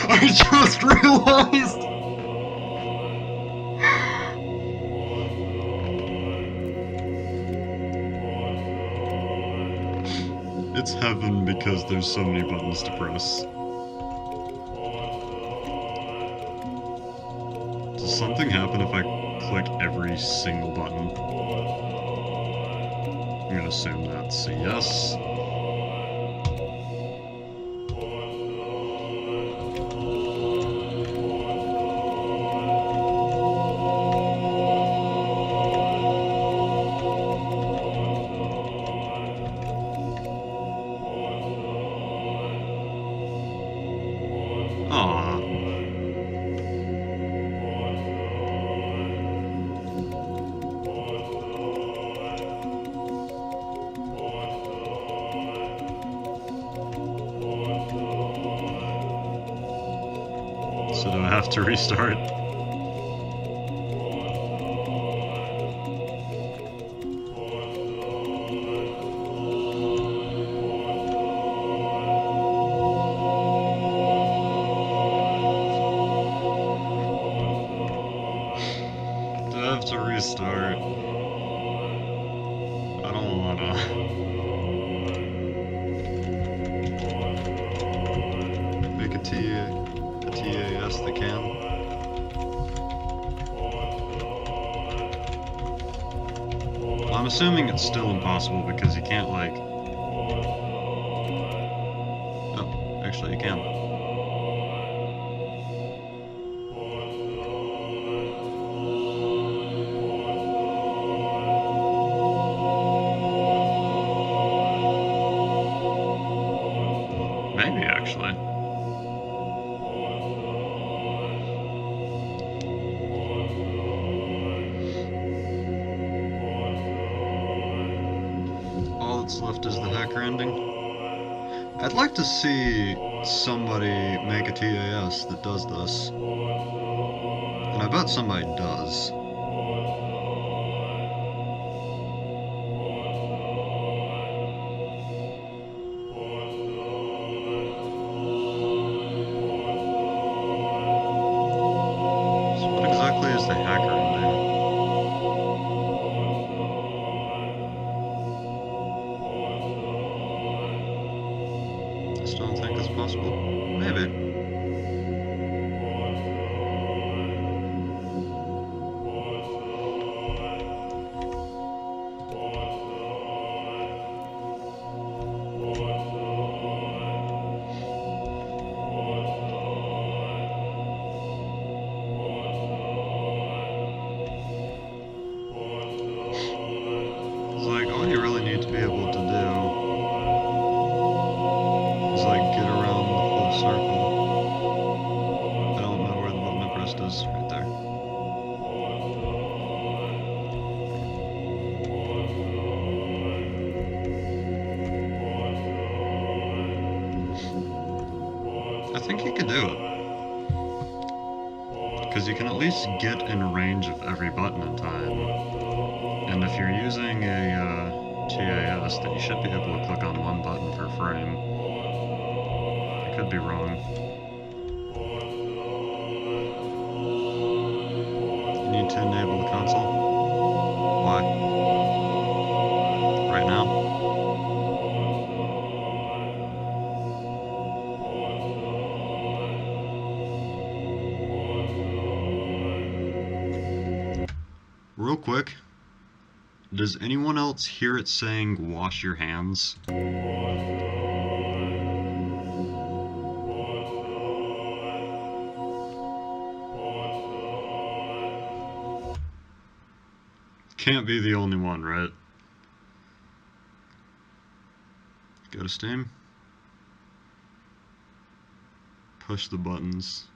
I just realized! It's heaven because there's so many buttons to press. Does something happen if I click every single button? I'm gonna assume that's a yes. Aww. So do I have to restart? Do I have to restart? I don't wanna. Make a TAS that can. Well, I'm assuming it's still impossible because you can't, like... Oh, actually you can. Maybe, actually. All that's left is the hacker ending. I'd like to see somebody make a TAS that does this. And I bet somebody does. So what exactly is the hacker ending? I still don't think it's possible. Maybe. It's like, all you really need to be able to do is, like, get around the full circle. I don't know where the button I pressed is. Right there. I think you could do it. Because you can at least get in range of every button in time. And if you're using a TAS, then you should be able to click on one button per frame. I could be wrong. You need to enable the console. Why? Right now? Real quick, does anyone else hear it saying wash your hands? Can't be the only one, right? Go to Steam. Push the buttons.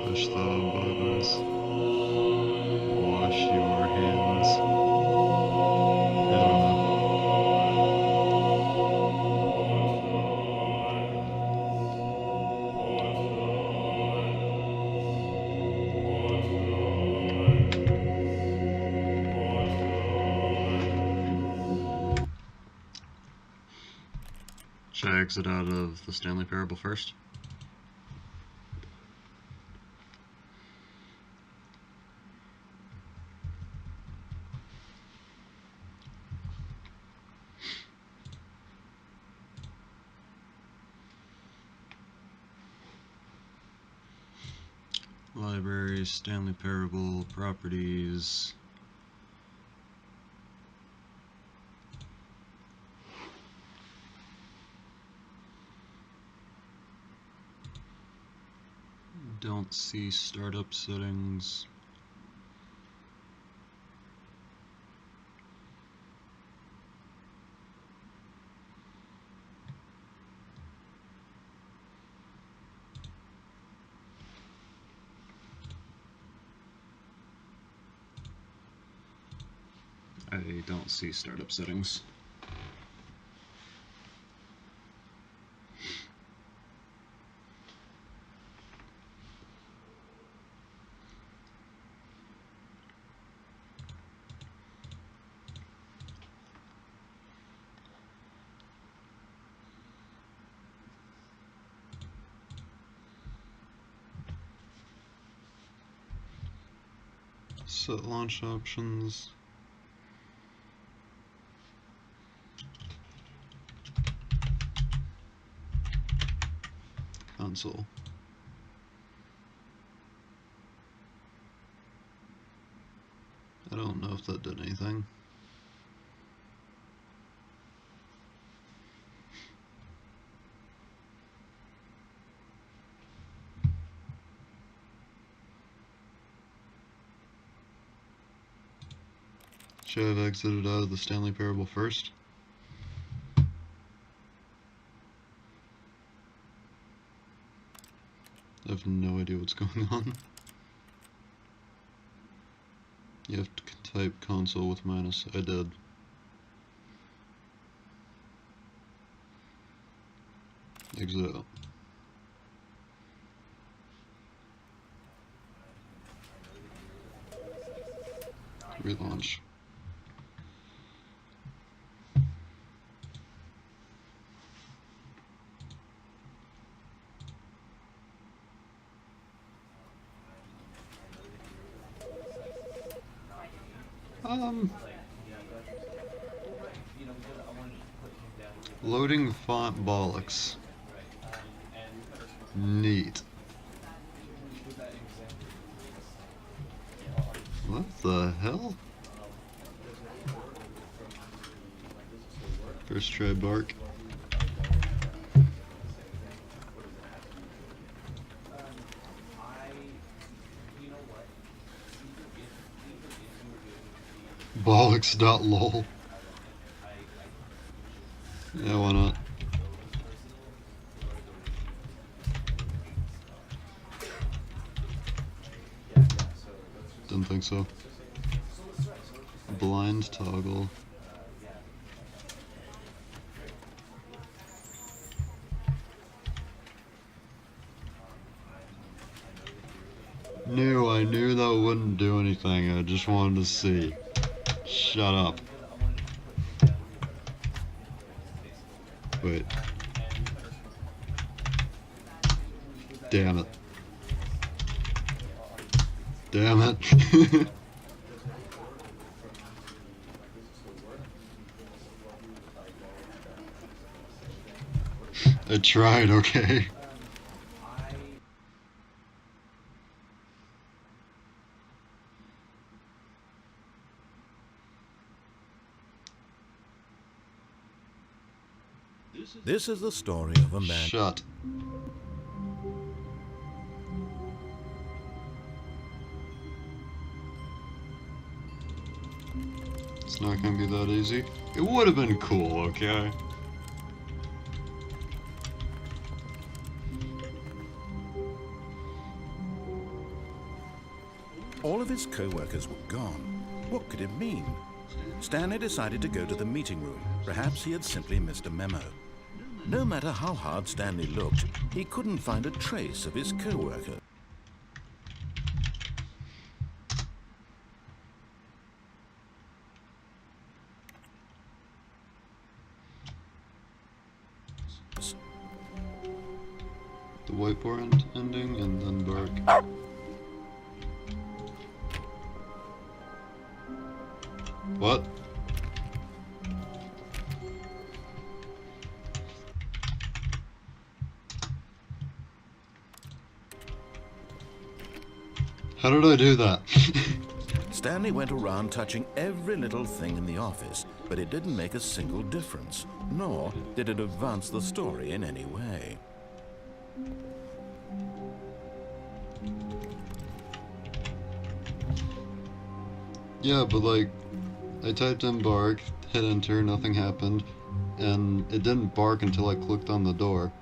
Push the buttons. Wash your hands. I don't know. I exit out of the Stanley Parable first? Library, Stanley Parable, properties. Don't see startup settings. I don't see startup settings. Set launch options. Console. I don't know if that did anything. Should I have exited out of the Stanley Parable first? I have no idea what's going on. You have to type console with minus. I did. Exit out. Relaunch. Loading font bollocks. Neat. What the hell? First try bark. Bollocks.lol. Yeah, why not? Didn't think so. Blind toggle. I knew that wouldn't do anything. I just wanted to see. Shut up. Wait. Damn it. Damn it. I tried, okay. This is the story of a man. Shut. It's not gonna be that easy. It would have been cool, okay? All of his co-workers were gone. What could it mean? Stanley decided to go to the meeting room. Perhaps he had simply missed a memo. No matter how hard Stanley looked, he couldn't find a trace of his co-worker. whiteboard ending and then bark. What? How did I do that? Stanley went around touching every little thing in the office, but it didn't make a single difference, nor did it advance the story in any way. Yeah, but like, I typed in bark, hit enter, nothing happened, and it didn't bark until I clicked on the door.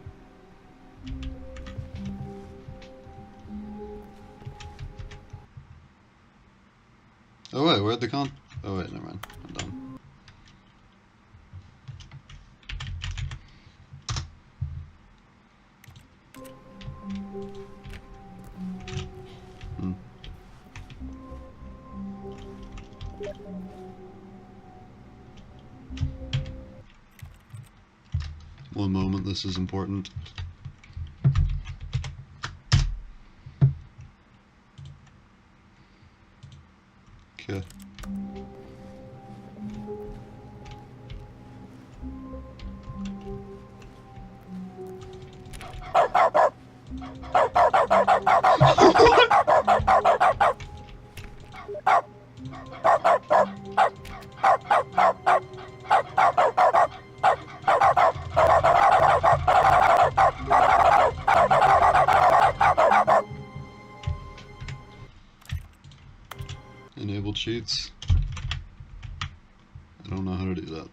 Oh wait, where'd the oh wait, never mind, I'm done. One moment, this is important. Okay. Enable cheats. I don't know how to do that.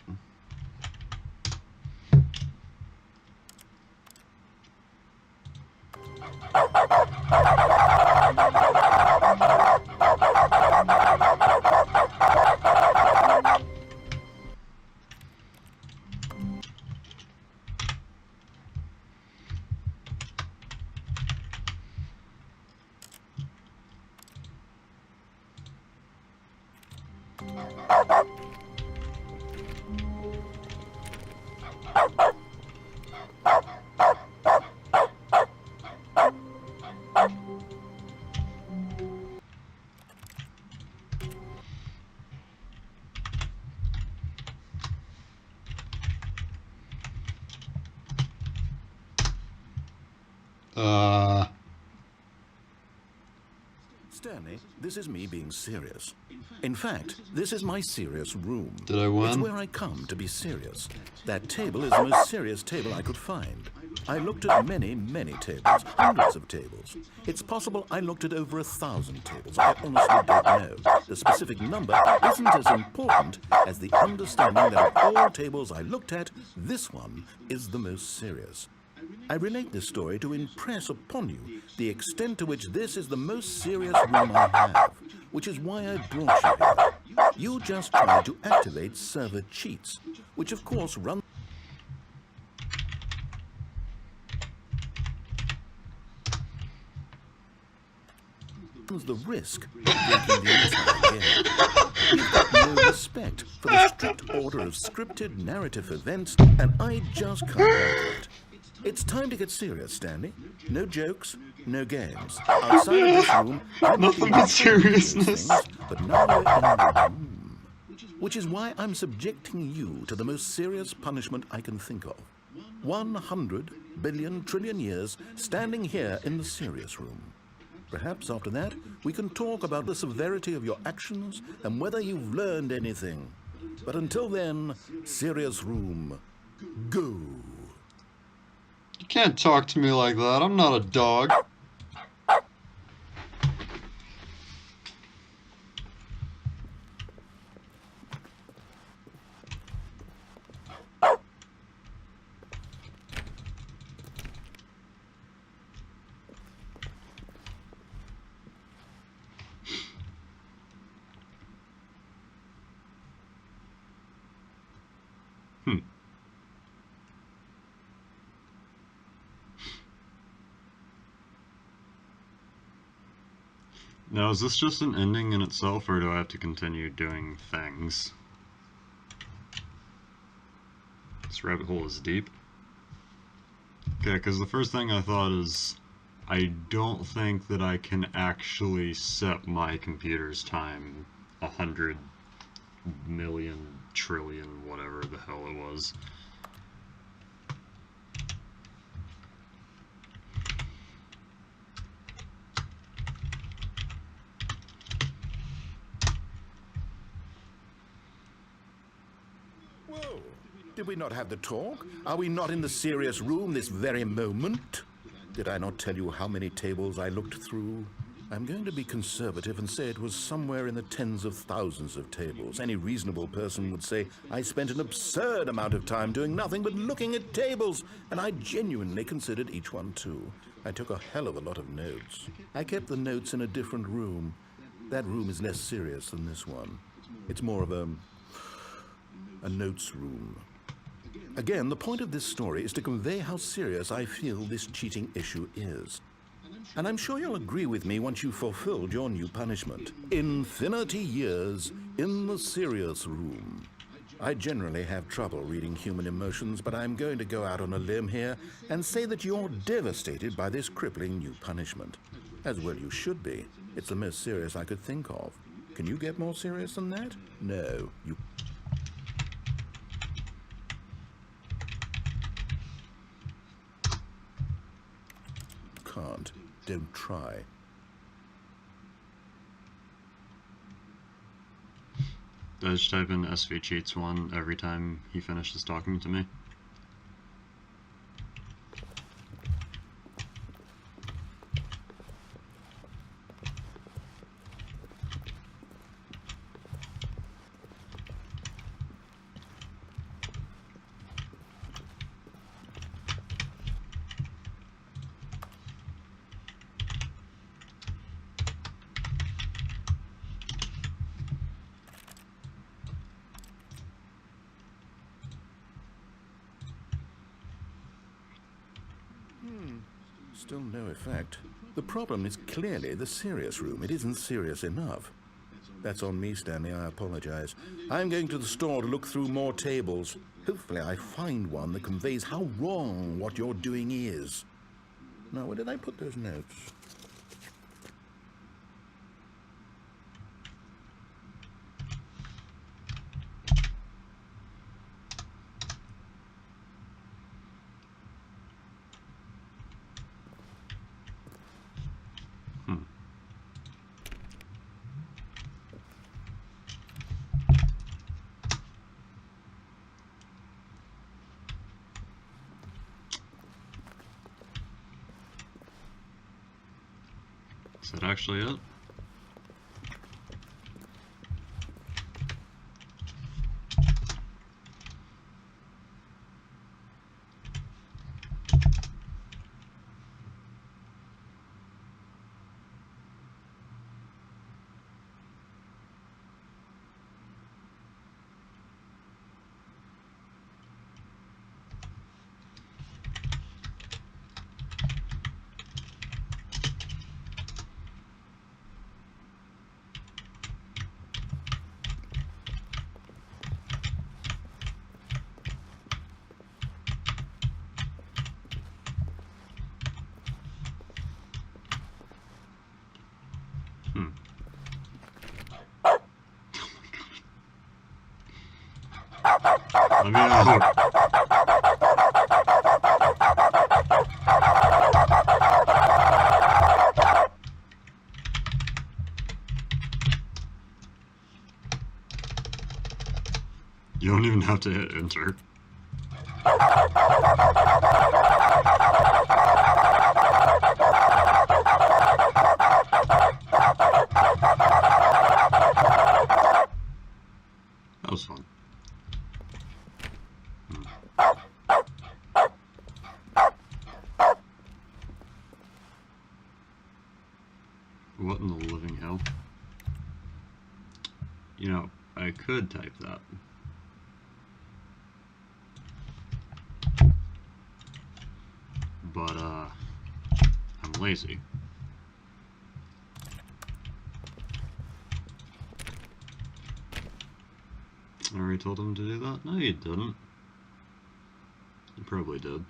Stanley, this is me being serious. In fact, this is my serious room. Did I win? It's where I come to be serious. That table is the most serious table I could find. I looked at many, many tables, hundreds of tables. It's possible I looked at over 1,000 tables. I honestly don't know. The specific number isn't as important as the understanding that of all tables I looked at, this one is the most serious. I relate this story to impress upon you the extent to which this is the most serious room I have, which is why I brought you here. You just tried to activate server cheats, which of course run the risk of breaking the entire game. You've got no respect for the strict order of scripted narrative events, and I just can't handle it. It's time to get serious, Stanley. No jokes, no games. Outside of this room, Nothing but seriousness. But now you're in the room, which is why I'm subjecting you to the most serious punishment I can think of. 100 billion trillion years standing here in the serious room. Perhaps after that, we can talk about the severity of your actions and whether you've learned anything. But until then, serious room, go. You can't talk to me like that. I'm not a dog. Now, is this just an ending in itself, or do I have to continue doing things? This rabbit hole is deep. Okay, because the first thing I thought is I don't think that I can actually set my computer's time 100 million trillion, whatever the hell it was. Whoa! Did we not have the talk? Are we not in the serious room this very moment? Did I not tell you how many tables I looked through? I'm going to be conservative and say it was somewhere in the tens of thousands of tables. Any reasonable person would say I spent an absurd amount of time doing nothing but looking at tables, and I genuinely considered each one too. I took a hell of a lot of notes. I kept the notes in a different room. That room is less serious than this one. It's more of a notes room. Again, the point of this story is to convey how serious I feel this cheating issue is. And I'm sure you'll agree with me once you've fulfilled your new punishment. Infinity years in the serious room. I generally have trouble reading human emotions, but I'm going to go out on a limb here and say that you're devastated by this crippling new punishment. As well you should be. It's the most serious I could think of. Can you get more serious than that? No, you can't. Don't try. I just type in SV Cheats 1 every time he finishes talking to me. Still no effect. The problem is clearly the serious room. It isn't serious enough. That's on me, Stanley. I apologize. I'm going to the store to look through more tables. Hopefully I find one that conveys how wrong what you're doing is. Now, where did I put those notes? Is that actually it? Let me out. You don't even have to hit enter. That was fun. What in the living hell? You know, I could type that. But, I'm lazy. I already told him to do that? No, you didn't. You probably did.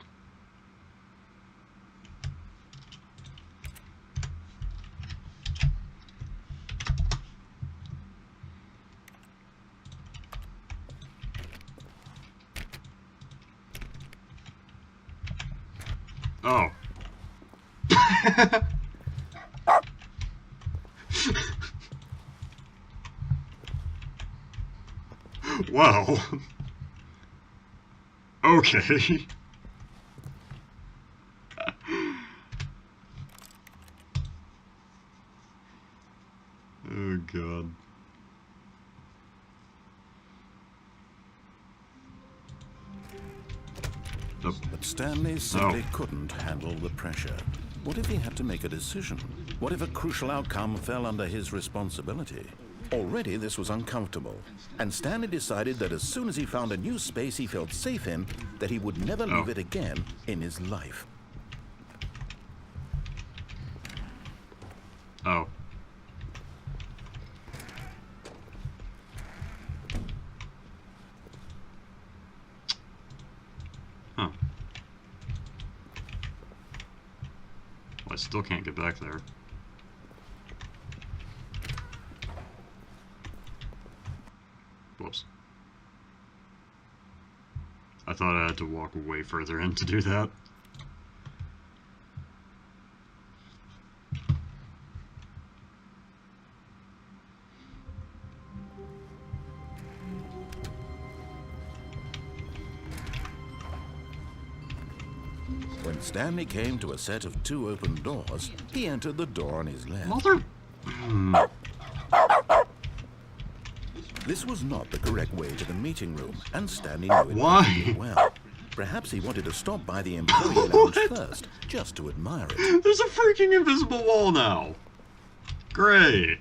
Oh. Well. Okay. Oh, God. But Stanley simply couldn't handle the pressure. What if he had to make a decision? What if a crucial outcome fell under his responsibility? Already this was uncomfortable, and Stanley decided that as soon as he found a new space he felt safe in, that he would never leave it again in his life. Oh. Huh. Well, I still can't get back there. Whoops. I thought I had to walk way further in to do that. When Stanley came to a set of 2 open doors, he entered the door on his left. Mother... This was not the correct way to the meeting room, and Stanley knew it Why? well. Perhaps he wanted to stop by the employee lounge first, just to admire it. There's a freaking invisible wall now! Great!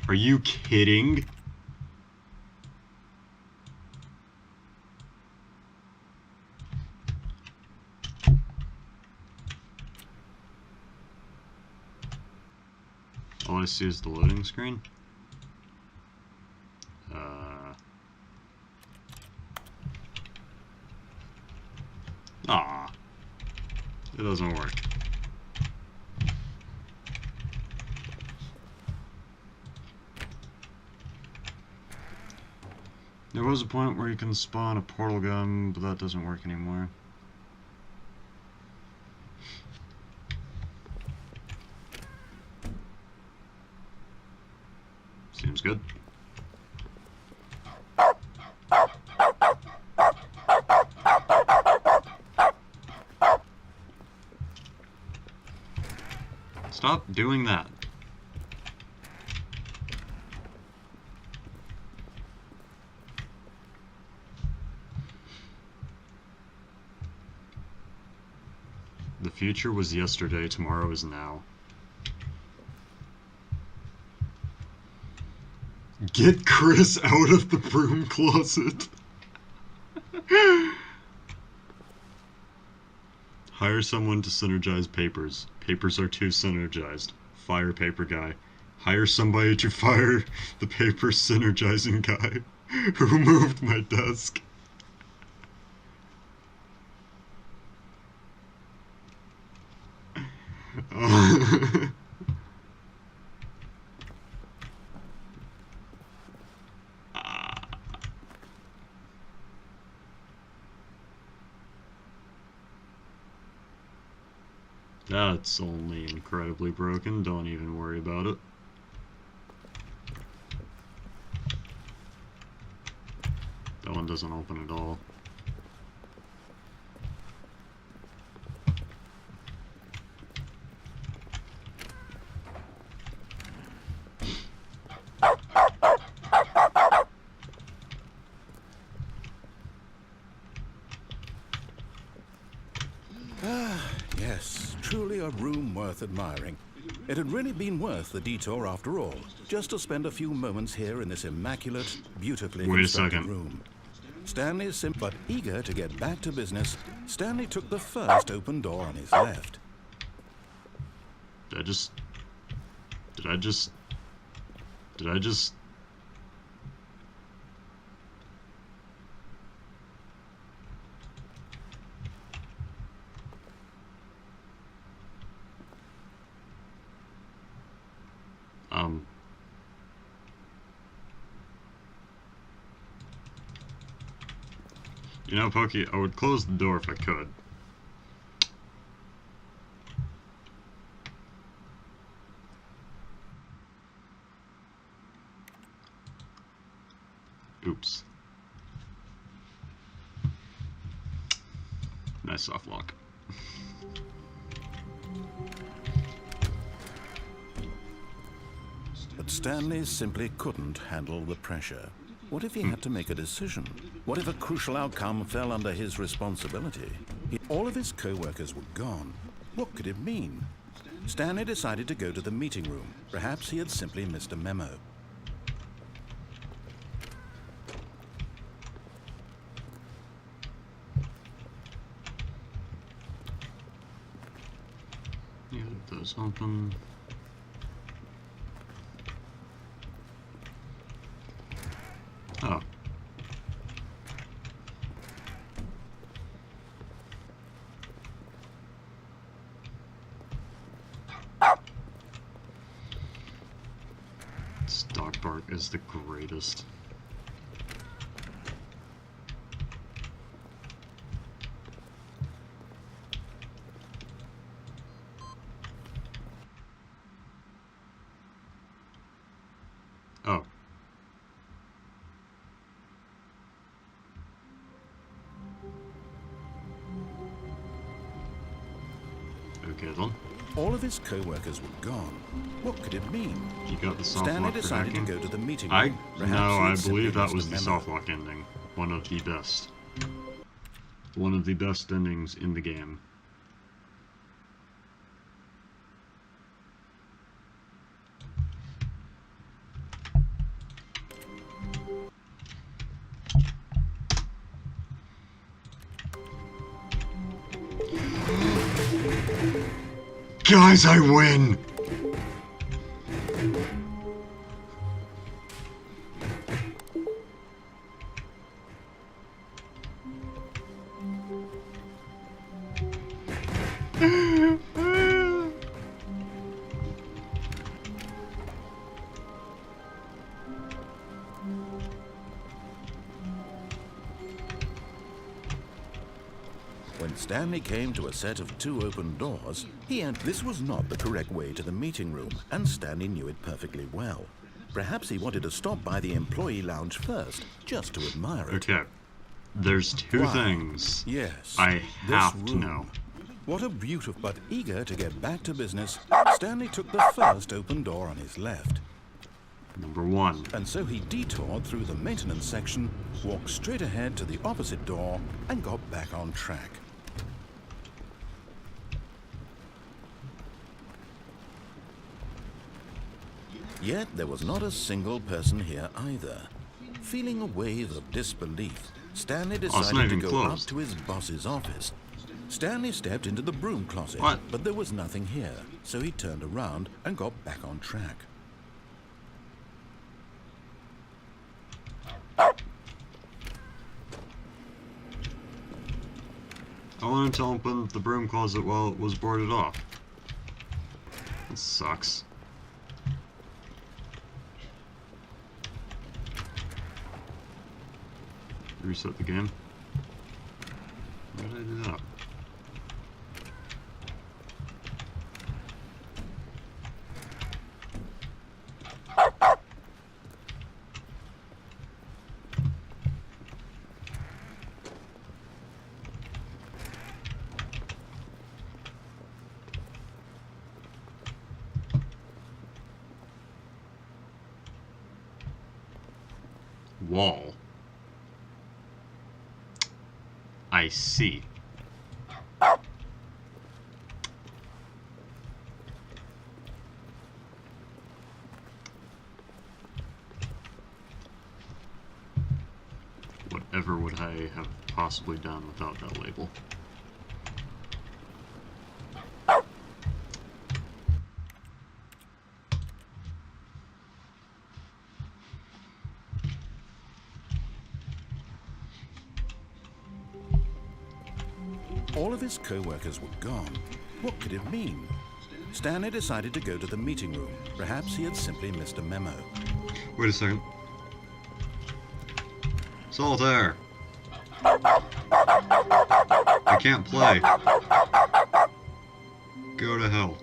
Are you kidding? All I see is the loading screen. It doesn't work. There was a point where you can spawn a portal gun, but that doesn't work anymore. Seems good. Stop doing that. The future was yesterday, tomorrow is now. Get Chris out of the broom closet. Hire someone to synergize papers. Papers are too synergized. Fire paper guy. Hire somebody to fire the paper synergizing guy who moved my desk. That's only incredibly broken, don't even worry about it. That one doesn't open at all. Yes, truly a room worth admiring. It had really been worth the detour after all, just to spend a few moments here in this immaculate, beautifully constructed room. Stanley but eager to get back to business, Stanley took the first open door on his left. Did I just... You know, Pokey, I would close the door if I could. Oops. Nice soft lock. But Stanley simply couldn't handle the pressure. What if he had to make a decision? What if a crucial outcome fell under his responsibility? All of his co-workers were gone. What could it mean? Stanley decided to go to the meeting room. Perhaps he had simply missed a memo. Yeah, those open. Oh. This dog bark is the greatest. Oh. Okay then. All of his co-workers were gone. What could it mean? You got the soft Stanley lock for decided to hacking? go to the meeting I room. Perhaps he I had simply believe that missed was a the memo. soft lock ending. One of the best. One of the best endings in the game. Guys, I win! When Stanley came to a set of 2 open doors, this was not the correct way to the meeting room, and Stanley knew it perfectly well. Perhaps he wanted to stop by the employee lounge first, just to admire it. Okay. There's two Wow. things Yes, I this have to room. know. What a beautiful, but eager to get back to business, Stanley took the first open door on his left. Number one. And so he detoured through the maintenance section, walked straight ahead to the opposite door, and got back on track. Yet there was not a single person here either. Feeling a wave of disbelief, Stanley not decided to even go closed. up to his boss's office. Stanley stepped into the broom closet, What? but there was nothing here, so he turned around and got back on track. I wanted to open the broom closet while it was boarded off. This sucks. Reset the game. Why did I do that? Wall. I see. Whatever would I have possibly done without that label? All of his co-workers were gone. What could it mean? Stanley decided to go to the meeting room. Perhaps he had simply missed a memo. Wait a second. Solitaire! I can't play. Go to hell.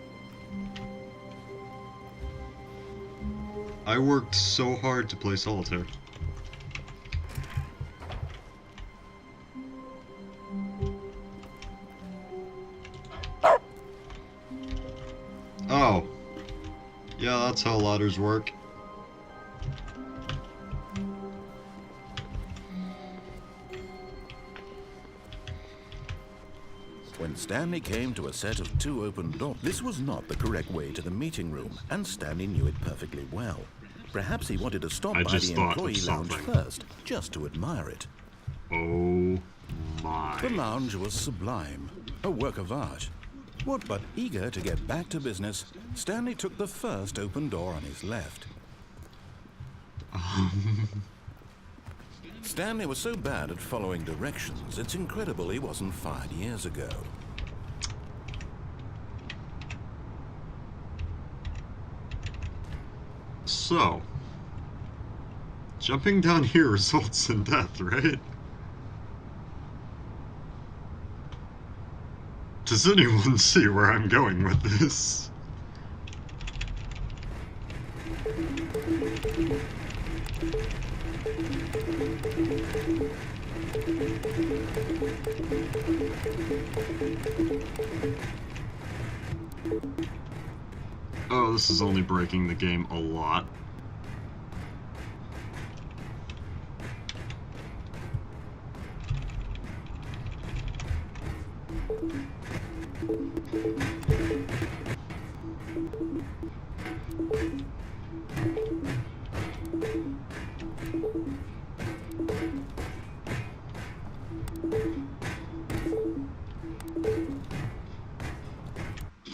I worked so hard to play Solitaire. Oh. Yeah, that's how ladders work. When Stanley came to a set of 2 open doors, this was not the correct way to the meeting room, and Stanley knew it perfectly well. Perhaps he wanted to stop by the employee lounge first, just to admire it. Oh my. The lounge was sublime, a work of art. What but eager to get back to business, Stanley took the first open door on his left. Stanley was so bad at following directions, it's incredible he wasn't fired years ago. So, jumping down here results in death, right? Does anyone see where I'm going with this? Oh, this is only breaking the game a lot.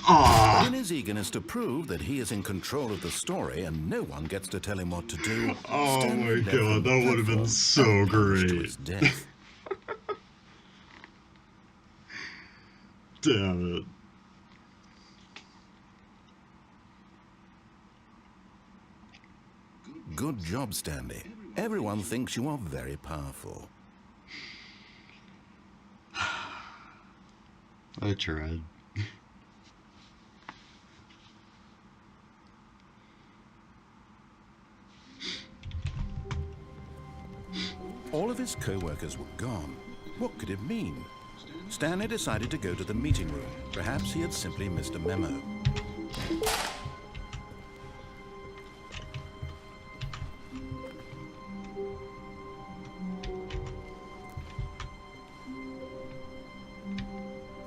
But in his eagerness to prove that he is in control of the story and no one gets to tell him what to do, Oh Stanley my left god, the that would have been platform so and plunged to great. his death. Damn it. Good job, Stanley. Everyone thinks you are very powerful. I tried. All of his co-workers were gone. What could it mean? Stanley decided to go to the meeting room. Perhaps he had simply missed a memo.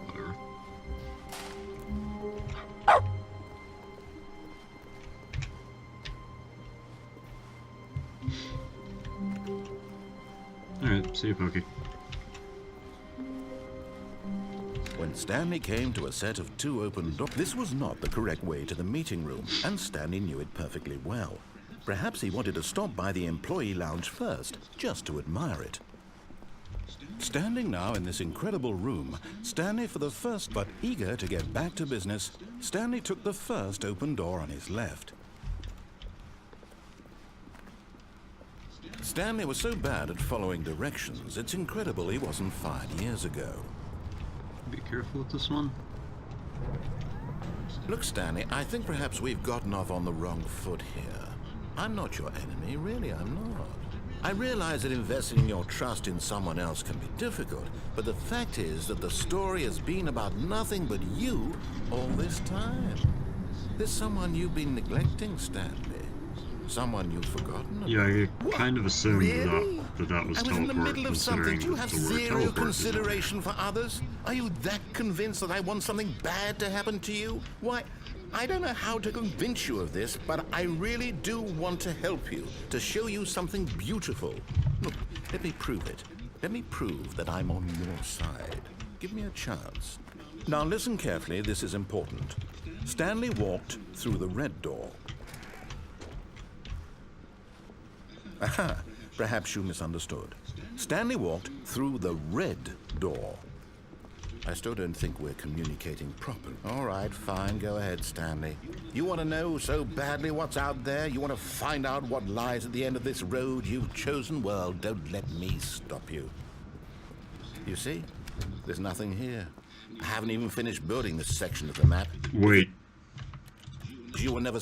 Whatever. Alright, see you, Pokey. When Stanley came to a set of 2 open doors, this was not the correct way to the meeting room, and Stanley knew it perfectly well. Perhaps he wanted to stop by the employee lounge first, just to admire it. Standing now in this incredible room, Stanley for the first, but eager to get back to business, Stanley took the first open door on his left. Stanley was so bad at following directions, it's incredible he wasn't fired years ago. Be careful with this one. Look, Stanley, I think perhaps we've gotten off on the wrong foot here. I'm not your enemy, really, I'm not. I realize that investing your trust in someone else can be difficult, but the fact is that the story has been about nothing but you all this time. There's someone you've been neglecting, Stanley. Someone you've forgotten about. Yeah, I kind of assumed Really? that was I was in the teleport, middle of something. considering Do you have the word zero teleport is in there. consideration for others? Are you that convinced that I want something bad to happen to you? Why, I don't know how to convince you of this, but I really do want to help you, to show you something beautiful. Look, let me prove it. Let me prove that I'm on your side. Give me a chance. Now listen carefully, this is important. Stanley walked through the red door. Aha, perhaps you misunderstood. Stanley walked through the red door. I still don't think we're communicating properly. All right, fine. Go ahead, Stanley. You want to know so badly what's out there? You want to find out what lies at the end of this road you've chosen? Well, don't let me stop you. You see? There's nothing here. I haven't even finished building this section of the map. Wait. You were never...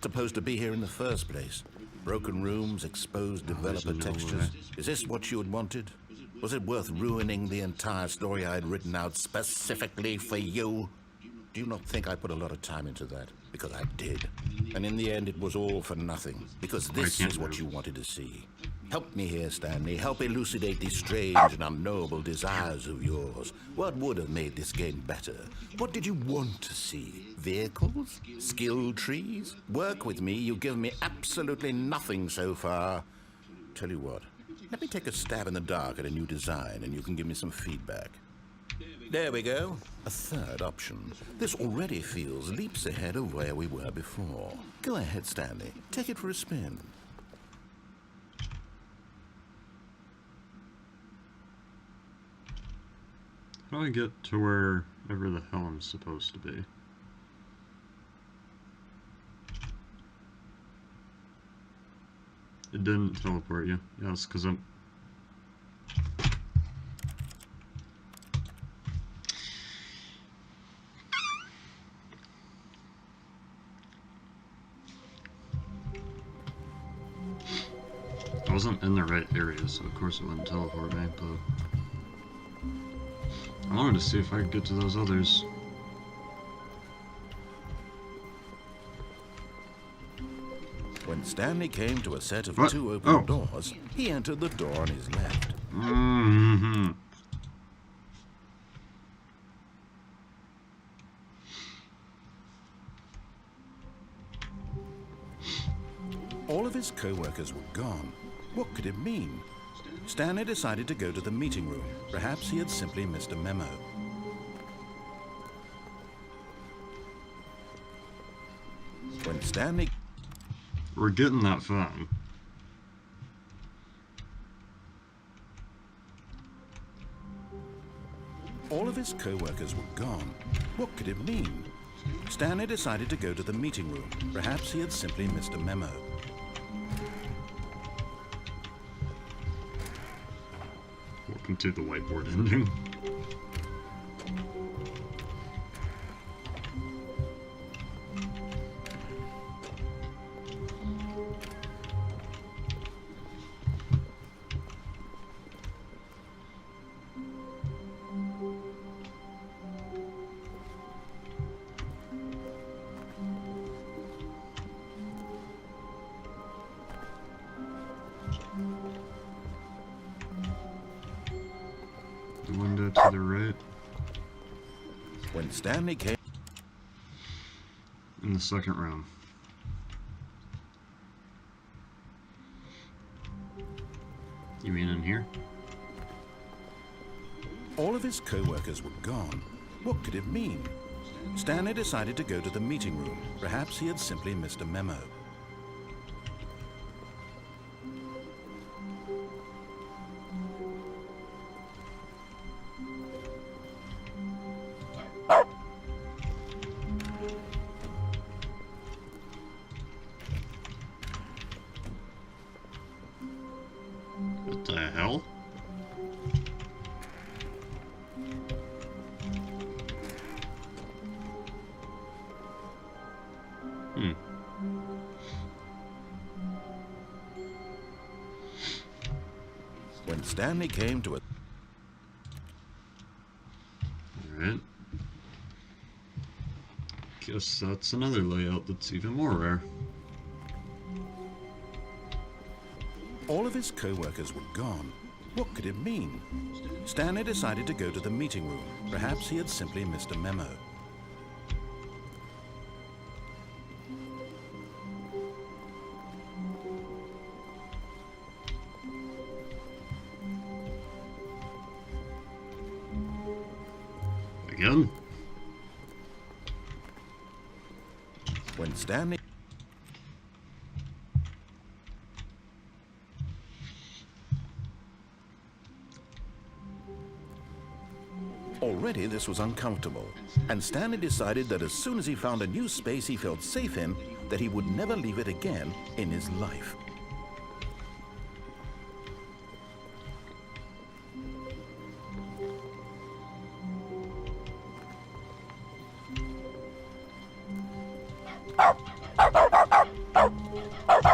supposed to be here in the first place. Broken rooms, exposed developer textures. Is this what you had wanted? Was it worth ruining the entire story I had written out specifically for you? Do you not think I put a lot of time into that? Because I did. And in the end, it was all for nothing. Because this is what you wanted to see. Help me here, Stanley. Help elucidate these strange and unknowable desires of yours. What would have made this game better? What did you want to see? Vehicles? Skill trees? Work with me. You've given me absolutely nothing so far. Tell you what. Let me take a stab in the dark at a new design, and you can give me some feedback. There we go. A third option. This already feels leaps ahead of where we were before. Go ahead, Stanley. Take it for a spin. How do I get to wherever the hell I'm supposed to be? It didn't teleport you. Yes, because I'm... I wasn't in the right area, so of course it wouldn't teleport me, but... I wanted to see if I could get to those others. When Stanley came to a set of two open doors, he entered the door on his left. Mm-hmm. All of his co-workers were gone. What could it mean? Stanley decided to go to the meeting room. Perhaps he had simply missed a memo. When Stanley... We're getting that phone. All of his co-workers were gone. What could it mean? Stanley decided to go to the meeting room. Perhaps he had simply missed a memo. Welcome to the whiteboard ending. The window to the right. When Stanley came... In the second room. You mean in here? All of his co-workers were gone. What could it mean? Stanley decided to go to the meeting room. Perhaps he had simply missed a memo. What the hell? When Stanley came to a... Alright. Guess that's another layout that's even more rare. All of his co-workers were gone. What could it mean? Stanley decided to go to the meeting room. Perhaps he had simply missed a memo. Again? Stanley... Already this was uncomfortable, and Stanley decided that as soon as he found a new space he felt safe in, that he would never leave it again in his life.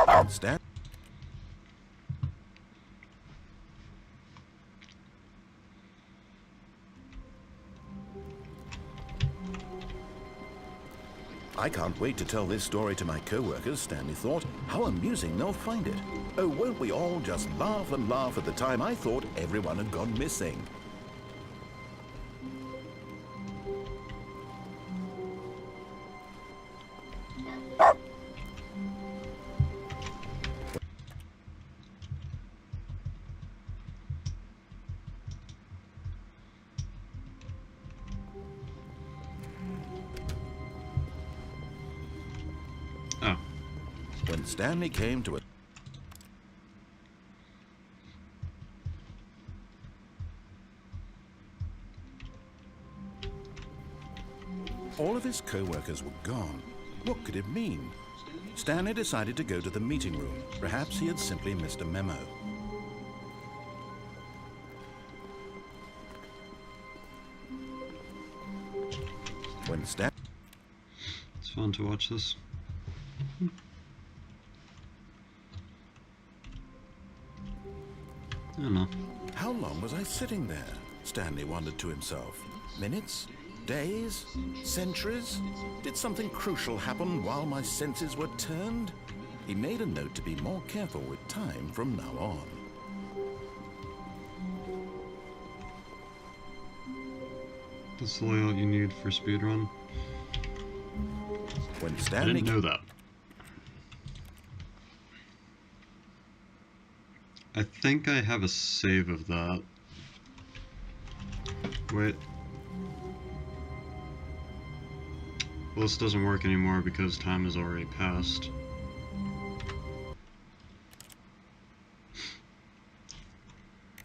And Stan... I can't wait to tell this story to my co-workers, Stanley thought. How amusing they'll find it. Oh, won't we all just laugh and laugh at the time I thought everyone had gone missing. Oh. When Stanley came to a... All of his co-workers were gone. What could it mean? Stanley decided to go to the meeting room. Perhaps he had simply missed a memo. When Stan... It's fun to watch this. I don't know. How long was I sitting there? Stanley wondered to himself. Minutes? Days? Centuries? Did something crucial happen while my senses were turned? He made a note to be more careful with time from now on. That's the layout you need for speedrun. When I Stanley... didn't know that. I think I have a save of that. Wait. Well, this doesn't work anymore because time has already passed.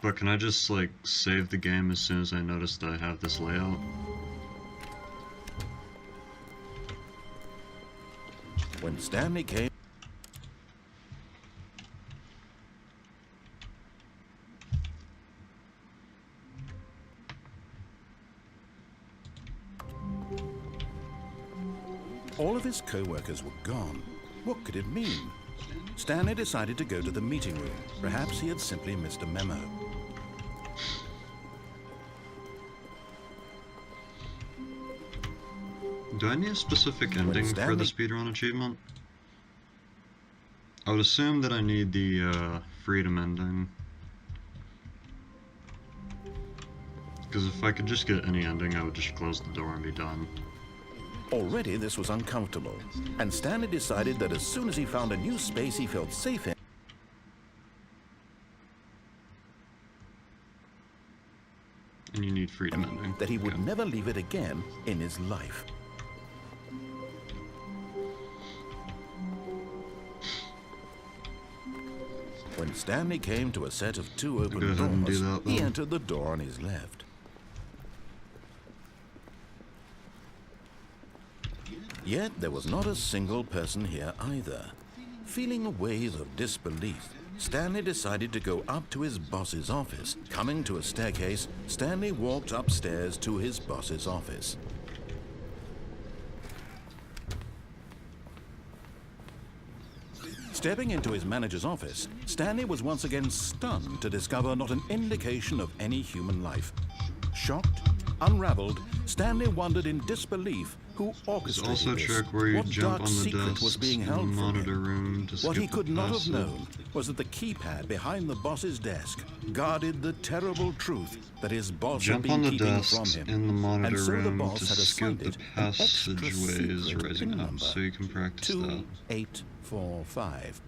But can I just, like, save the game as soon as I notice that I have this layout? When Stanley came... All of his co-workers were gone. What could it mean? Stanley decided to go to the meeting room. Perhaps he had simply missed a memo. Do I need a specific ending for the speedrun achievement? I would assume that I need the freedom ending. Because if I could just get any ending, I would just close the door and be done. Already this was uncomfortable, and Stanley decided that as soon as he found a new space he felt safe in, And you need freedom ending. that he would Okay. never leave it again in his life. When Stanley came to a set of two open Go ahead and do doors, that, he then. entered the door on his left. Yet there was not a single person here either. Feeling a wave of disbelief, Stanley decided to go up to his boss's office. Coming to a staircase, Stanley walked upstairs to his boss's office. Stepping into his manager's office, Stanley was once again stunned to discover not an indication of any human life. Shocked, unraveled, Stanley wondered in disbelief who orchestrated Also this. check where you What jump dark on the secret desks was being in held the from monitor him? room to What he skip the could not have passage. known was that the keypad behind the boss's desk guarded the terrible truth that his boss Jump had on been the keeping desks from him. in the monitor And so the room boss to had skip assigned the it an extra passageways secret rising pin up number, so you can practice that. 2845.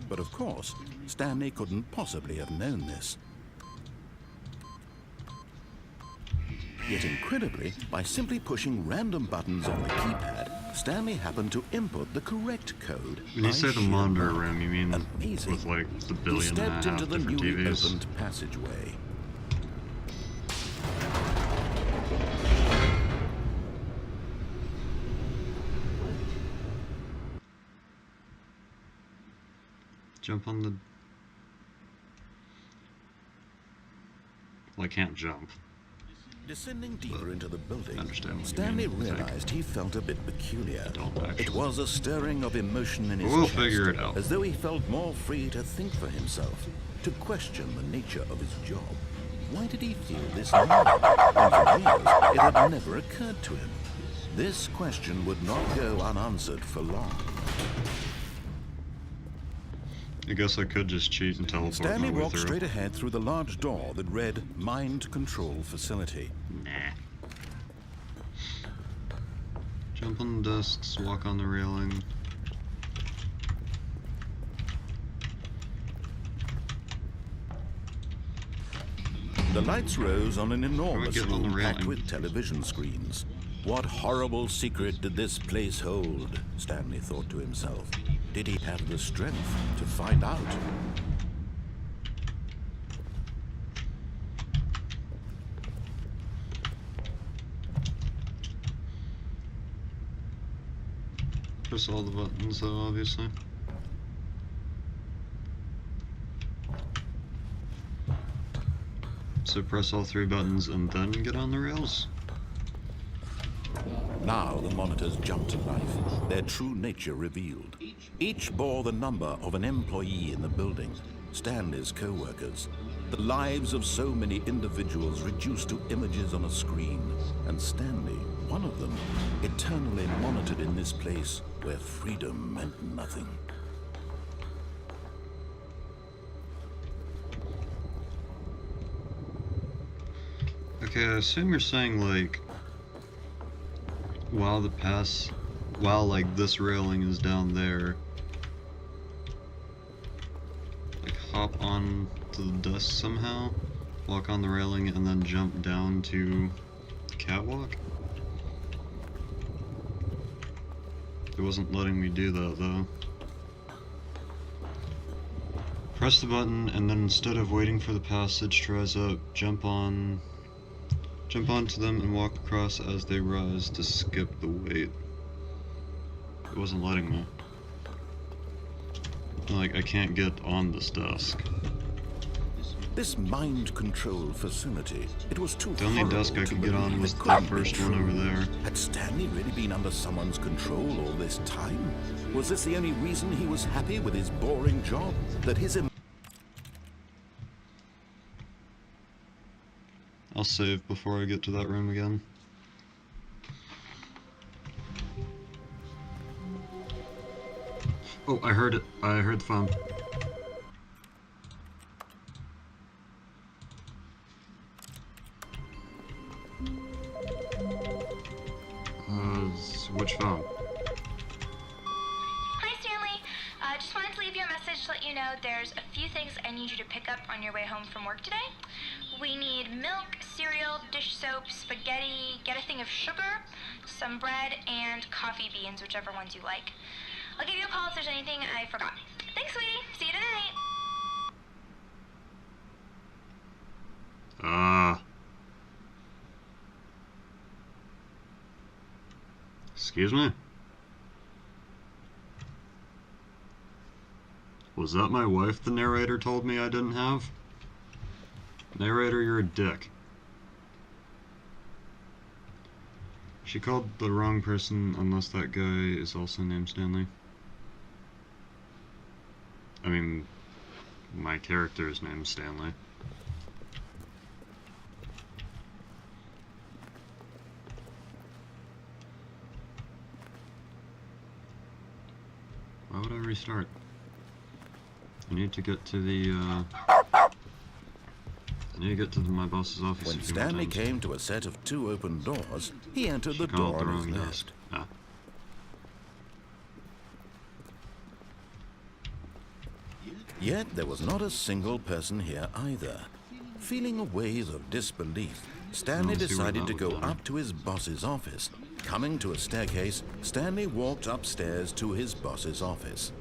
But of course, Stanley couldn't possibly have known this. Yet incredibly, by simply pushing random buttons on the keypad, Stanley happened to input the correct code. When you say the monitor luck. room, you mean Amazing. with like the He billion and a stepped half into the different newly TVs? opened passageway. Jump on the... Well, I can't jump. Descending deeper into the building, Understand what you Stanley mean, like, realized he felt a bit peculiar. don't actually. It was a stirring of emotion in his We'll chest, figure it out. as though he felt more free to think for himself, to question the nature of his job. Why did he feel this need? And for years, it had never occurred to him. This question would not go unanswered for long. I guess I could just cheat and teleport Stanley my way walked through. straight ahead through the large door that read Mind Control Facility. Nah. Jump on the desks, walk on the railing. The lights rose on an enormous get on the room packed railing? with television screens. What horrible secret did this place hold? Stanley thought to himself. Did he have the strength to find out? Press all the buttons though, obviously. So press all 3 buttons and then get on the rails? Now the monitors jumped to life, their true nature revealed. Each bore the number of an employee in the building, Stanley's co-workers. The lives of so many individuals reduced to images on a screen, and Stanley, one of them, eternally monitored in this place where freedom meant nothing. Okay, I assume you're saying like while like this railing is down there, like hop on to the desk somehow, walk on the railing, and then jump down to the catwalk? It wasn't letting me do that though. Press the button, and then instead of waiting for the passage to rise up, jump onto them and walk across as they rise to skip the wait. It wasn't letting me. Like, I can't get on this desk. This mind control facility, it was too The only horrible desk I to could get on believe was it the couldn't be first one true. over there. Had Stanley really been under someone's control all this time? Was this the only reason he was happy with his boring job? That his I'll save before I get to that room again. Oh, I heard it. I heard the phone. Which phone? Hi, Stanley. Just wanted to leave you a message to let you know there's a few things I need you to pick up on your way home from work today. We need milk, cereal, dish soap, spaghetti, get a thing of sugar, some bread, and coffee beans, whichever ones you like. I'll give you a call if there's anything I forgot. Thanks, sweetie. See you tonight. Excuse me? Was that my wife the narrator told me I didn't have? Narrator, you're a dick. She called the wrong person unless that guy is also named Stanley. I mean, my character's name's Stanley. Why would I restart? I need to get to the, my boss's office. When a few more Stanley times. came to a set of 2 open doors, he entered She the called door the on his wrong left. desk. Ah. Yet there was not a single person here either. Feeling a wave of disbelief, Stanley Let's see where decided that to would go lead. up to his boss's office. Coming to a staircase, Stanley walked upstairs to his boss's office.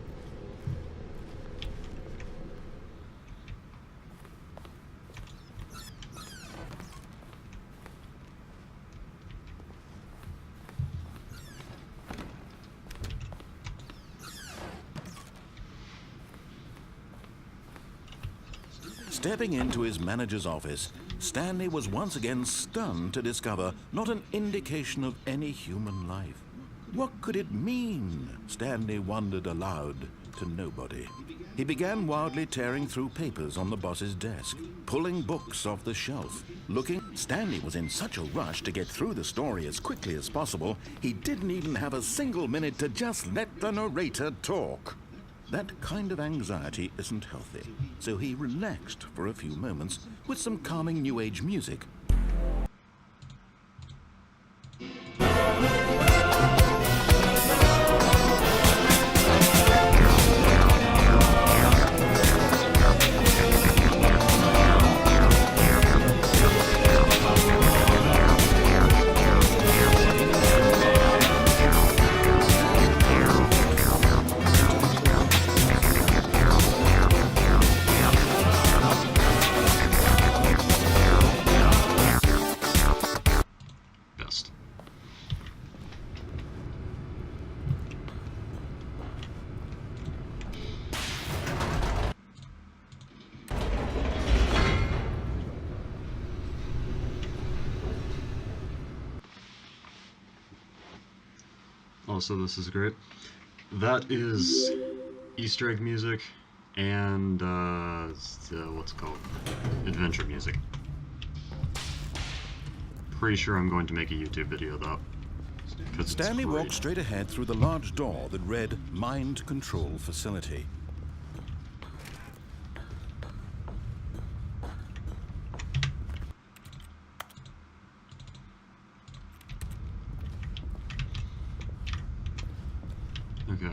Stepping into his manager's office, Stanley was once again stunned to discover not an indication of any human life. What could it mean? Stanley wondered aloud to nobody. He began wildly tearing through papers on the boss's desk, pulling books off the shelf, looking. Stanley was in such a rush to get through the story as quickly as possible, he didn't even have a single minute to just let the narrator talk. That kind of anxiety isn't healthy, so he relaxed for a few moments with some calming New Age music. Also, this is great. That is Easter egg music and what's it called? Adventure music. Pretty sure I'm going to make a YouTube video though. Stanley walked straight ahead through the large door that read Mind Control Facility. Okay.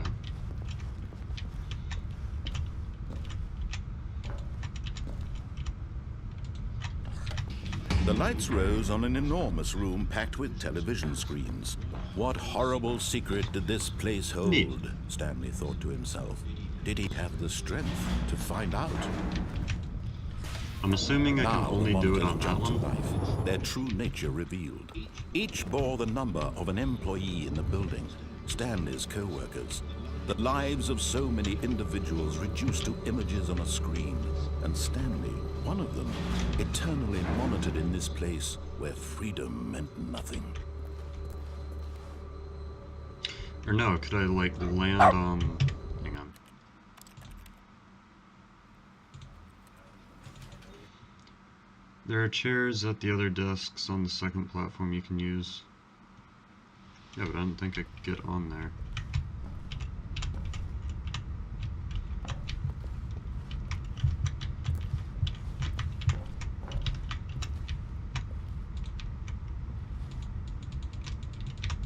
The lights rose on an enormous room packed with television screens. What horrible secret did this place hold? Neat. Stanley thought to himself. Did he have the strength to find out? I'm assuming I can only do it on that jumped to one. life, their true nature revealed. Each bore the number of an employee in the building, Stanley's co-workers. The lives of so many individuals reduced to images on a screen, and Stanley, one of them, eternally monitored in this place where freedom meant nothing. Or no, could I like land on... Hang on. There are chairs at the other desks on the second platform you can use. Yeah, but I don't think I could get on there.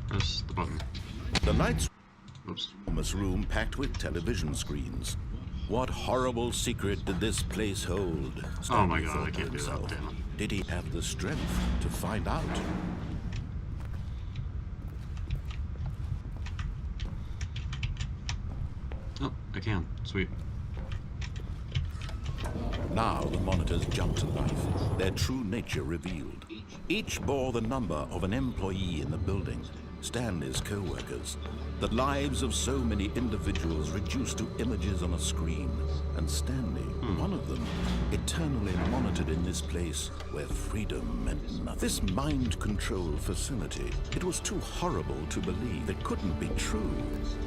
Press the button. The lights Oops. enormous room packed with television screens. What horrible secret did this place hold? Oh my Stanley god, thought I to can't do that, himself. damn it. Did he have the strength to find out? Oh, I can. Sweet. Now the monitors jumped to life, their true nature revealed. Each bore the number of an employee in the building, Stanley's co-workers. The lives of so many individuals reduced to images on a screen, and Stanley, one of them, eternally monitored in this place where freedom meant nothing. This mind control facility, it was too horrible to believe. It couldn't be true.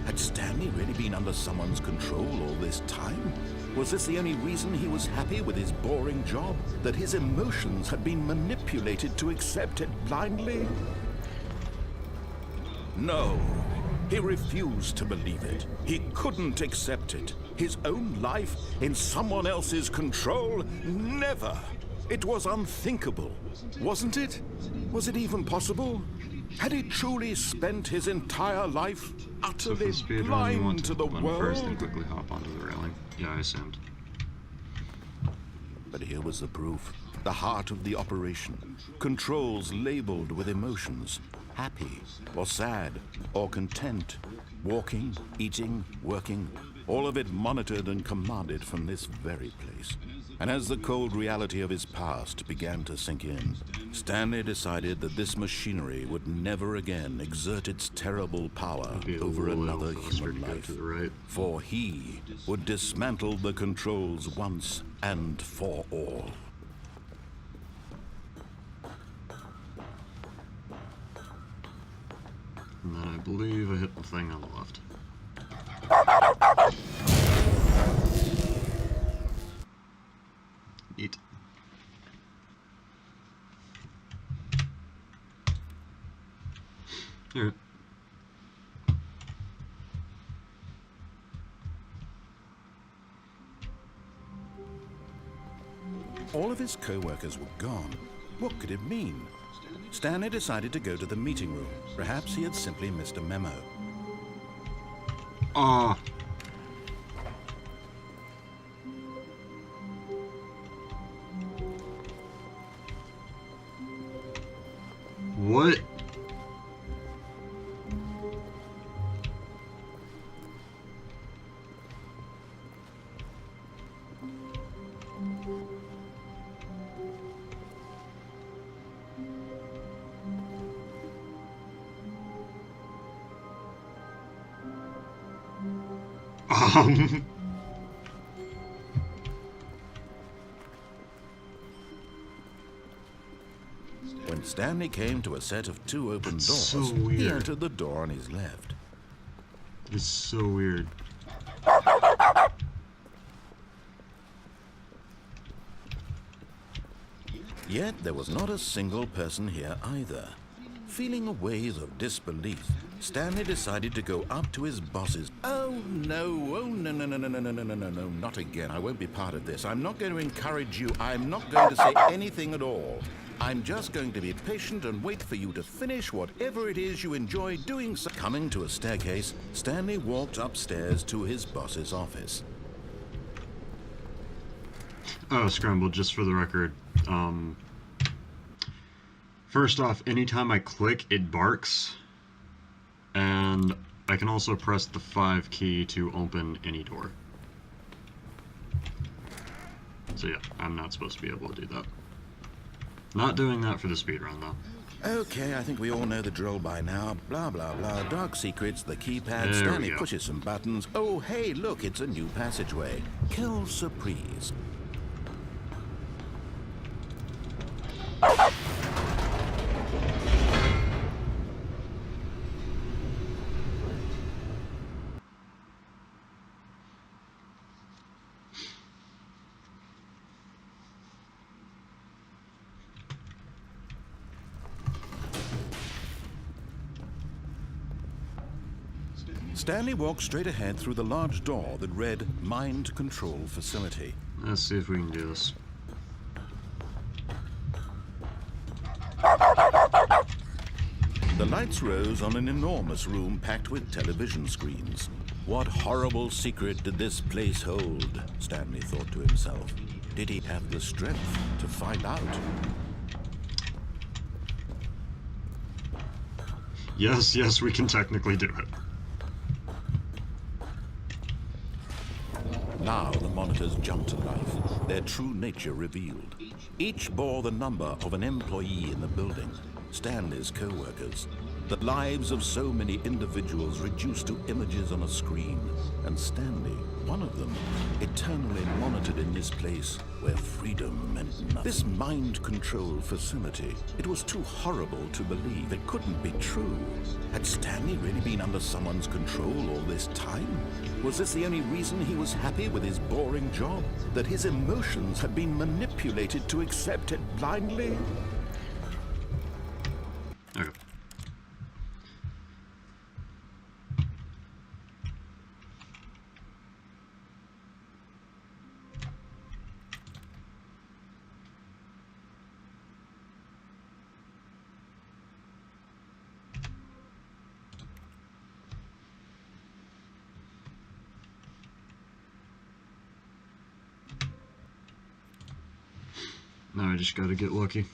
Had Stanley really been under someone's control all this time? Was this the only reason he was happy with his boring job? That his emotions had been manipulated to accept it blindly? No. He refused to believe it. He couldn't accept it. His own life in someone else's control? Never. It was unthinkable, wasn't it? Was it even possible? Had he truly spent his entire life So for utterly the speedrun, you want blind to the run first and world? quickly hop onto the railing. Yeah, I assumed. But here was the proof. The heart of the operation. Controls labeled with emotions. happy, or sad, or content. Walking, eating, working, all of it monitored and commanded from this very place. And as the cold reality of his past began to sink in, Stanley decided that this machinery would never again exert its terrible power over another human life. For he would dismantle the controls once and for all. And then I believe I hit the thing on the left. Neat. Alright. All of his co-workers were gone. What could it mean? Stanley decided to go to the meeting room. Perhaps he had simply missed a memo. What? When Stanley came to a set of two open doors, so he weird. entered the door on his left. It's so weird. Yet there was not a single person here either. Feeling a wave of disbelief, Stanley decided to go up to his boss's. Oh no, no, not again. I won't be part of this. I'm not going to encourage you. I'm not going to say anything at all. I'm just going to be patient and wait for you to finish whatever it is you enjoy doing. Coming to a staircase, Stanley walked upstairs to his boss's office. Oh, scrambled, just for the record. First off, anytime I click, it barks. And I can also press the 5 key to open any door. So yeah, I'm not supposed to be able to do that. Not doing that for the speedrun, though. Okay, I think we all know the drill by now. Blah, blah, blah. Dark secrets, the keypad. Stanley pushes some buttons. Oh, hey, look, it's a new passageway. Quelle surprise. Stanley walked straight ahead through the large door that read Mind Control Facility. Let's see if we can do this. The lights rose on an enormous room packed with television screens. What horrible secret did this place hold? Stanley thought to himself. Did he have the strength to find out? Yes, we can technically do it. Now the monitors jumped to life, their true nature revealed. Each bore the number of an employee in the building, Stanley's co-workers. The lives of so many individuals reduced to images on a screen, and Stanley, one of them, eternally monitored in this place where freedom meant nothing. This mind control facility, it was too horrible to believe. It couldn't be true. Had Stanley really been under someone's control all this time? Was this the only reason he was happy with his boring job? That his emotions had been manipulated to accept it blindly? Okay. Now I just gotta get lucky.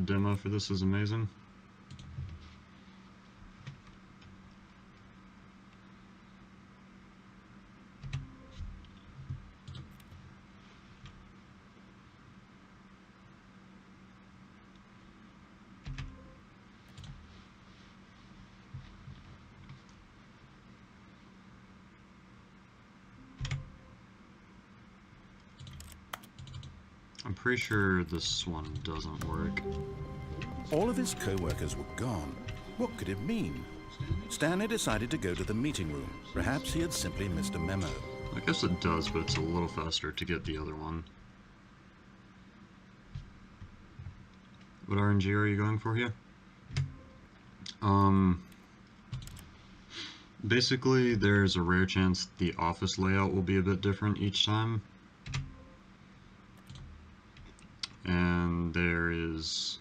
The demo for this is amazing. I'm pretty sure this one doesn't work. All of his co-workers were gone. What could it mean? Stanley decided to go to the meeting room. Perhaps he had simply missed a memo. I guess it does, but it's a little faster to get the other one. What RNG are you going for here? Basically, there's a rare chance the office layout will be a bit different each time. And there's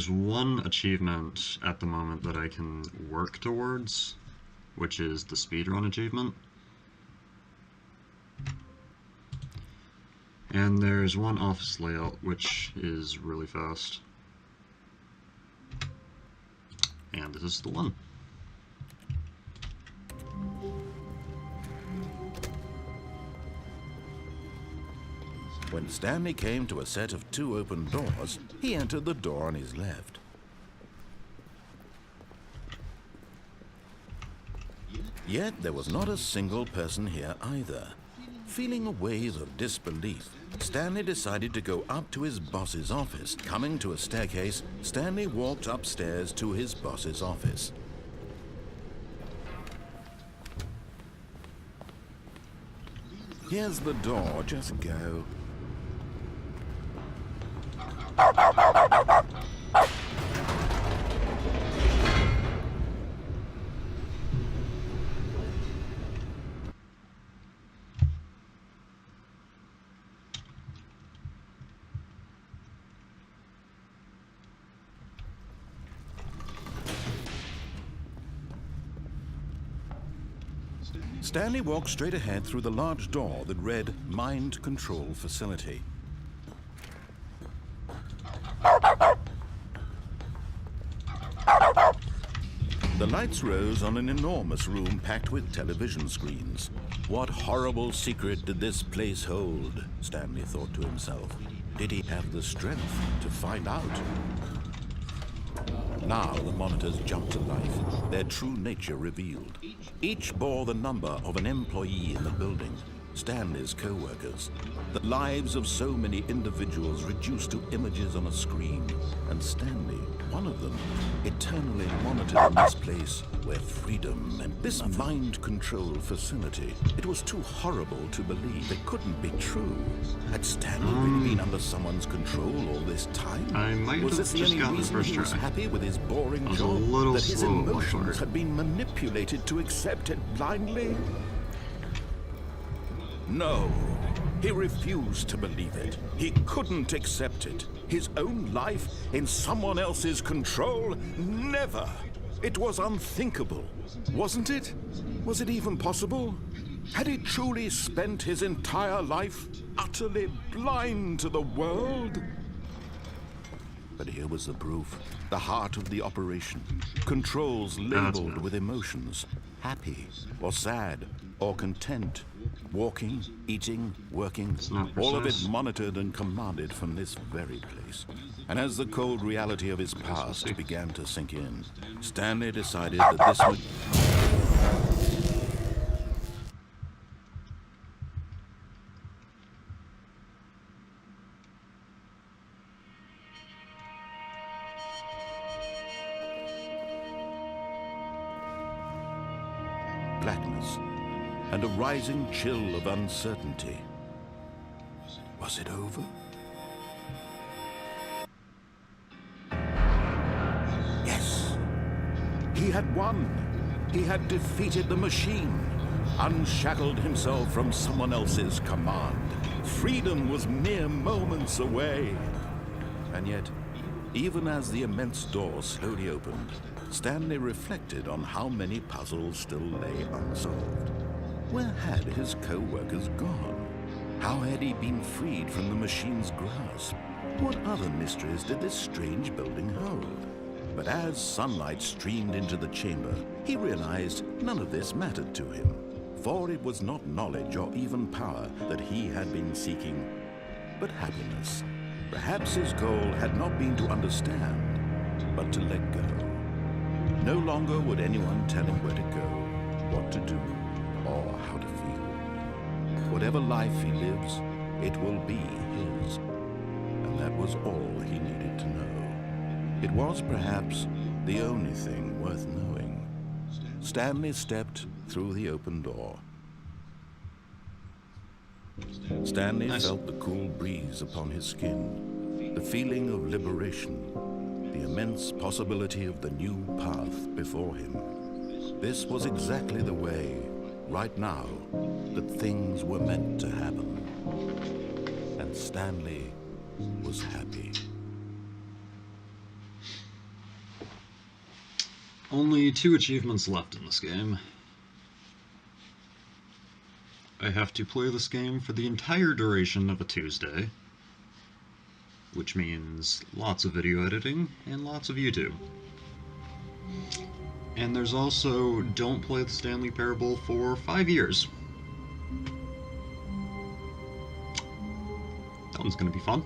one achievement at the moment that I can work towards, which is the speedrun achievement. And there's one office layout which is really fast. And this is the one. When Stanley came to a set of 2 open doors, he entered the door on his left. Yet there was not a single person here either. Feeling a wave of disbelief, Stanley decided to go up to his boss's office. Coming to a staircase, Stanley walked upstairs to his boss's office. Here's the door, just go. Stanley walked straight ahead through the large door that read Mind Control Facility. The lights rose on an enormous room packed with television screens. What horrible secret did this place hold? Stanley thought to himself. Did he have the strength to find out? Now the monitors jumped to life, their true nature revealed. Each bore the number of an employee in the building, Stanley's co-workers. The lives of so many individuals reduced to images on a screen, and Stanley, one of them, eternally monitored in this place where freedom and this mind control facility. It was too horrible to believe. It couldn't be true. Had Stanley really been under someone's control all this time? I might Was have this the just only gotten the reason first he was try. happy with his boring I was a job? little That his slow at one emotions part. had been manipulated to accept it blindly? No, he refused to believe it. He couldn't accept it. His own life in someone else's control? Never. It was unthinkable, wasn't it? Was it even possible? Had he truly spent his entire life utterly blind to the world? But here was the proof. The heart of the operation. Controls labeled with emotions. Happy or sad or content. Walking, eating, working. All of it precise. monitored and commanded from this very place. And as the cold reality of his past began to sink in, Stanley decided that this would... blackness, and a rising chill of uncertainty. Was it over? Yes. He had won. He had defeated the machine, unshackled himself from someone else's command. Freedom was mere moments away. And yet, even as the immense door slowly opened, Stanley reflected on how many puzzles still lay unsolved. Where had his co-workers gone? How had he been freed from the machine's grasp? What other mysteries did this strange building hold? But as sunlight streamed into the chamber, he realized none of this mattered to him, for it was not knowledge or even power that he had been seeking, but happiness. Perhaps his goal had not been to understand, but to let go. No longer would anyone tell him where to go, what to do, or how to feel. Whatever life he lives, it will be his. And that was all he needed to know. It was perhaps the only thing worth knowing. Stanley stepped through the open door. Stanley felt the cool breeze upon his skin, the feeling of liberation, the immense possibility of the new path before him. This was exactly the way, right now, that things were meant to happen. And Stanley was happy. Only 2 achievements left in this game. I have to play this game for the entire duration of a Tuesday, which means lots of video editing and lots of YouTube. And there's also don't play the Stanley Parable for 5 years. That one's gonna be fun.